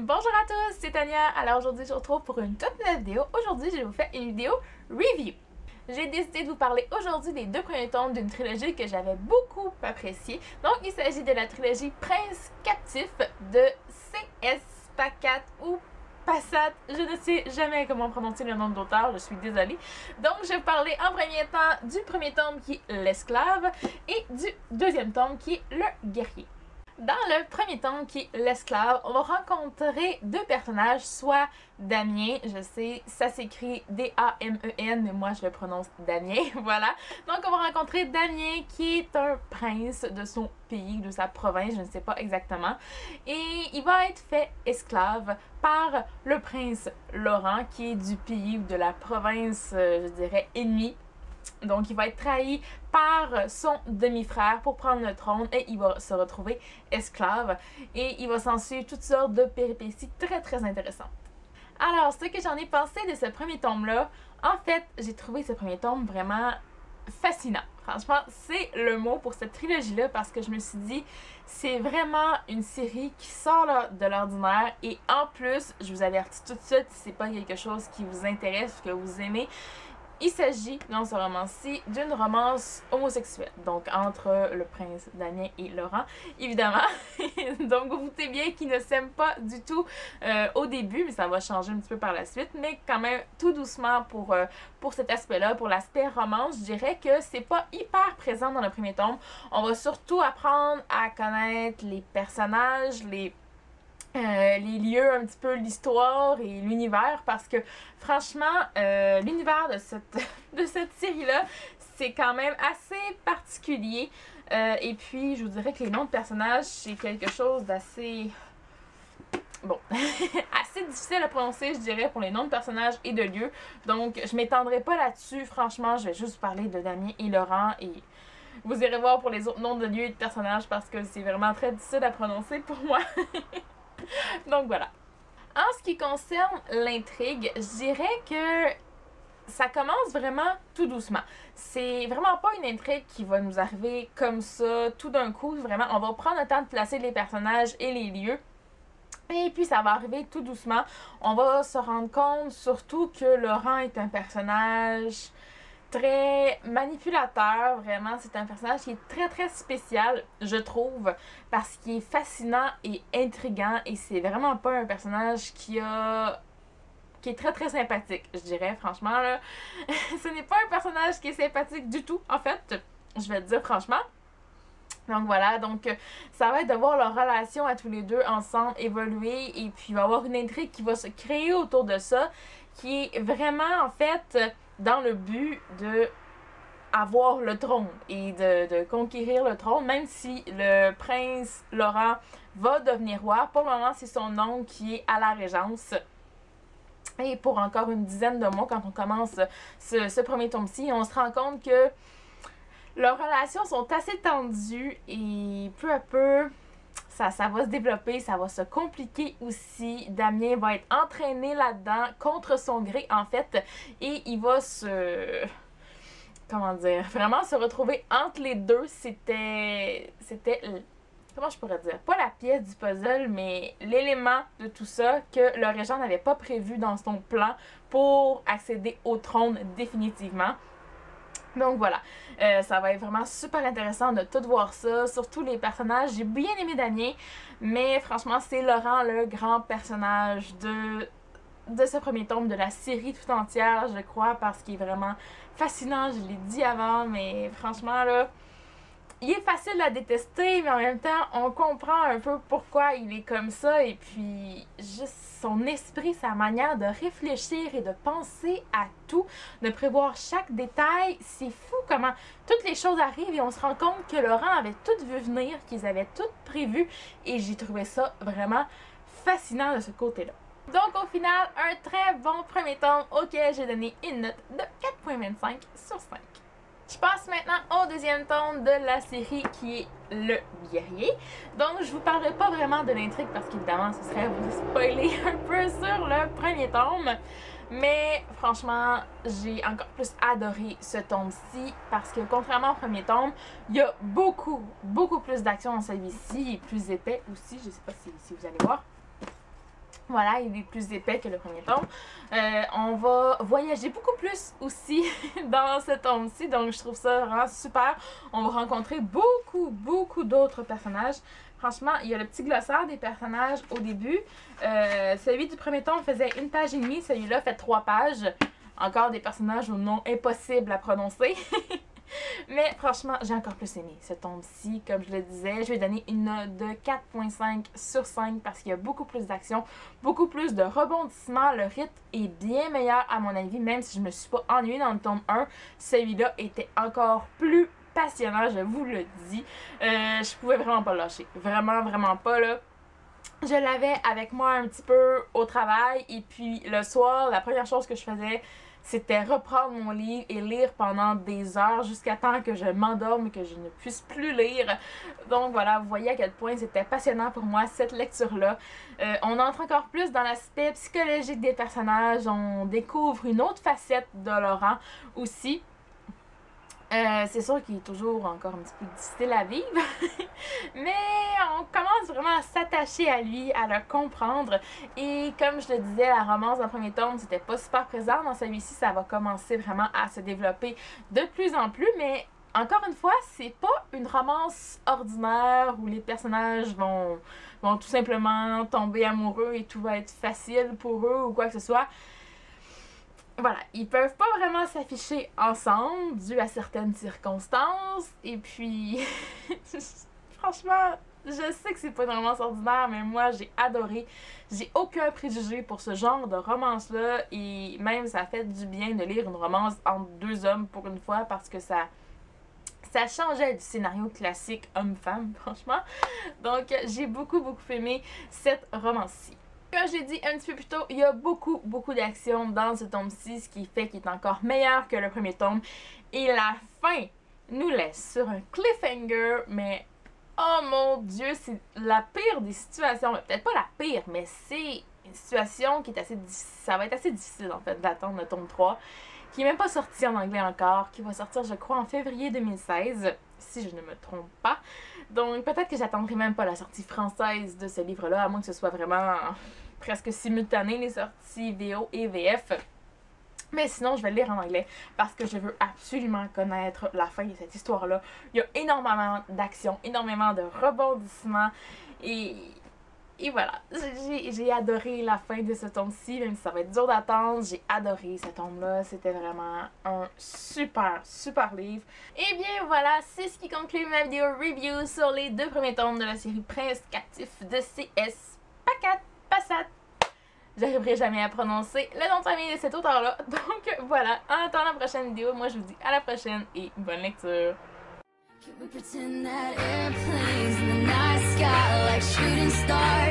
Bonjour à tous, c'est Tania. Alors aujourd'hui, je vous retrouve pour une toute nouvelle vidéo. Aujourd'hui, je vais vous faire une vidéo review. J'ai décidé de vous parler aujourd'hui des deux premiers tomes d'une trilogie que j'avais beaucoup appréciée. Donc, il s'agit de la trilogie Prince Captif de C.S. Pacat ou Passat. Je ne sais jamais comment prononcer le nom de l'auteur, je suis désolée. Donc, je vais vous parler en premier temps du premier tome qui est L'esclave et du deuxième tome qui est Le guerrier. Dans le premier tome qui est L'esclave, on va rencontrer deux personnages, soit Damien, je sais, ça s'écrit D-A-M-E-N, mais moi je le prononce Damien, voilà. Donc on va rencontrer Damien qui est un prince de son pays, de sa province, je ne sais pas exactement. Et il va être fait esclave par le prince Laurent qui est du pays ou de la province, je dirais, ennemie. Donc, il va être trahi par son demi-frère pour prendre le trône et il va se retrouver esclave. Et il va s'en suivre toutes sortes de péripéties très intéressantes. Alors, ce que j'en ai pensé de ce premier tome-là, en fait, j'ai trouvé ce premier tome vraiment fascinant. Franchement, c'est le mot pour cette trilogie-là parce que je me suis dit, c'est vraiment une série qui sort là, de l'ordinaire et en plus, je vous avertis tout de suite, si c'est pas quelque chose qui vous intéresse ou que vous aimez, il s'agit, dans ce roman-ci, d'une romance homosexuelle, donc entre le prince Damien et Laurent, évidemment. Donc vous doutez bien qu'ils ne s'aiment pas du tout au début, mais ça va changer un petit peu par la suite, mais quand même tout doucement pour cet aspect-là, pour l'aspect romance, je dirais que c'est pas hyper présent dans le premier tome. On va surtout apprendre à connaître les personnages, les lieux, un petit peu l'histoire et l'univers parce que franchement l'univers de cette série-là c'est quand même assez particulier et puis je vous dirais que les noms de personnages c'est quelque chose d'assez bon, assez difficile à prononcer, je dirais, pour les noms de personnages et de lieux. Donc, je m'étendrai pas là-dessus. Franchement, je vais juste vous parler de Damien et Laurent et vous irez voir pour les autres noms de lieux et de personnages parce que c'est vraiment très difficile à prononcer pour moi. Donc voilà. En ce qui concerne l'intrigue, je dirais que ça commence vraiment tout doucement. C'est vraiment pas une intrigue qui va nous arriver comme ça, tout d'un coup. Vraiment, on va prendre le temps de placer les personnages et les lieux. Et puis ça va arriver tout doucement. On va se rendre compte surtout que Laurent est un personnage très manipulateur, vraiment. C'est un personnage qui est très spécial, je trouve, parce qu'il est fascinant et intriguant et c'est vraiment pas un personnage qui est très sympathique, je dirais, franchement, là. Ce n'est pas un personnage qui est sympathique du tout, en fait, je vais te dire franchement. Donc voilà, donc ça va être de voir leur relation à tous les deux ensemble évoluer et puis il va y avoir une intrigue qui va se créer autour de ça, qui est vraiment, en fait, dans le but de avoir le trône et de conquérir le trône, même si le prince Laurent va devenir roi. Pour le moment, c'est son oncle qui est à la régence. Et pour encore une dizaine de mois, quand on commence ce premier tome-ci, on se rend compte que leurs relations sont assez tendues et peu à peu, ça va se développer, ça va se compliquer aussi. Damien va être entraîné là-dedans, contre son gré en fait, et il va comment dire, vraiment se retrouver entre les deux. C'était, comment je pourrais dire, pas la pièce du puzzle, mais l'élément de tout ça que le régent n'avait pas prévu dans son plan pour accéder au trône définitivement. Donc voilà, ça va être vraiment super intéressant de tout voir ça, surtout les personnages. J'ai bien aimé Damien, mais franchement c'est Laurent le grand personnage de ce premier tome de la série tout entière, je crois, parce qu'il est vraiment fascinant, je l'ai dit avant, mais franchement là, il est facile à détester, mais en même temps, on comprend un peu pourquoi il est comme ça, et puis juste son esprit, sa manière de réfléchir et de penser à tout, de prévoir chaque détail, c'est fou comment toutes les choses arrivent et on se rend compte que Laurent avait tout vu venir, qu'ils avaient tout prévu, et j'ai trouvé ça vraiment fascinant de ce côté-là. Donc au final, un très bon premier tome auquel j'ai donné une note de 4.25 sur 5. Je passe maintenant au deuxième tome de la série qui est Le guerrier. Donc je vous parlerai pas vraiment de l'intrigue parce qu'évidemment ce serait vous spoiler un peu sur le premier tome. Mais franchement, j'ai encore plus adoré ce tome-ci parce que contrairement au premier tome, il y a beaucoup plus d'action dans celui-ci. Il est plus épais aussi, je sais pas si vous allez voir. Voilà, il est plus épais que le premier tome. On va voyager beaucoup plus aussi dans ce tome-ci, donc je trouve ça vraiment super. On va rencontrer beaucoup d'autres personnages. Franchement, il y a le petit glossaire des personnages au début. Celui du premier tome faisait 1 page et demie, celui-là fait 3 pages. Encore des personnages au nom impossible à prononcer. Mais franchement, j'ai encore plus aimé ce tome-ci. Comme je le disais, je vais donner une note de 4.5 sur 5 parce qu'il y a beaucoup plus d'action, beaucoup plus de rebondissements. Le rythme est bien meilleur à mon avis, même si je me suis pas ennuyée dans le tome 1. Celui-là était encore plus passionnant, je vous le dis. Je pouvais vraiment pas le lâcher. Vraiment pas là. Je l'avais avec moi un petit peu au travail et puis le soir, la première chose que je faisais, c'était reprendre mon livre et lire pendant des heures jusqu'à temps que je m'endorme et que je ne puisse plus lire. Donc voilà, vous voyez à quel point c'était passionnant pour moi cette lecture-là. On entre encore plus dans l'aspect psychologique des personnages, on découvre une autre facette de Laurent aussi. C'est sûr qu'il est toujours encore un petit peu difficile à vivre, mais on commence vraiment à s'attacher à lui, à le comprendre. Et comme je le disais, la romance dans le premier tome, c'était pas super présent. Dans celui-ci, ça va commencer vraiment à se développer de plus en plus, mais encore une fois, c'est pas une romance ordinaire où les personnages vont tout simplement tomber amoureux et tout va être facile pour eux ou quoi que ce soit. Voilà, ils peuvent pas vraiment s'afficher ensemble dû à certaines circonstances. Et puis, franchement, je sais que c'est pas une romance ordinaire, mais moi j'ai adoré. J'ai aucun préjugé pour ce genre de romance-là. Et même ça fait du bien de lire une romance entre deux hommes pour une fois parce que ça changeait du scénario classique homme-femme, franchement. Donc j'ai beaucoup aimé cette romance-ci. Comme j'ai dit un petit peu plus tôt, il y a beaucoup d'action dans ce tome-ci, ce qui fait qu'il est encore meilleur que le premier tome. Et la fin nous laisse sur un cliffhanger, mais oh mon Dieu, c'est la pire des situations. Peut-être pas la pire, mais c'est une situation qui est assez difficile. Ça va être assez difficile en fait d'attendre le tome 3, qui n'est même pas sorti en anglais encore, qui va sortir je crois en février 2016, si je ne me trompe pas. Donc peut-être que j'attendrai même pas la sortie française de ce livre-là, à moins que ce soit vraiment presque simultané les sorties VO et VF. Mais sinon, je vais le lire en anglais parce que je veux absolument connaître la fin de cette histoire-là. Il y a énormément d'action, énormément de rebondissements et voilà. J'ai adoré la fin de ce tome-ci, même si ça va être dur d'attendre. J'ai adoré ce tome-là. C'était vraiment un super livre. Et bien voilà, c'est ce qui conclut ma vidéo review sur les 2 premiers tomes de la série Prince Captif de C.S. Pacat Passat. J'arriverai jamais à prononcer le nom de famille de cet auteur-là. Donc voilà, en attendant la prochaine vidéo, moi je vous dis à la prochaine et bonne lecture. Can we pretend that airplanes in the night sky like shooting stars?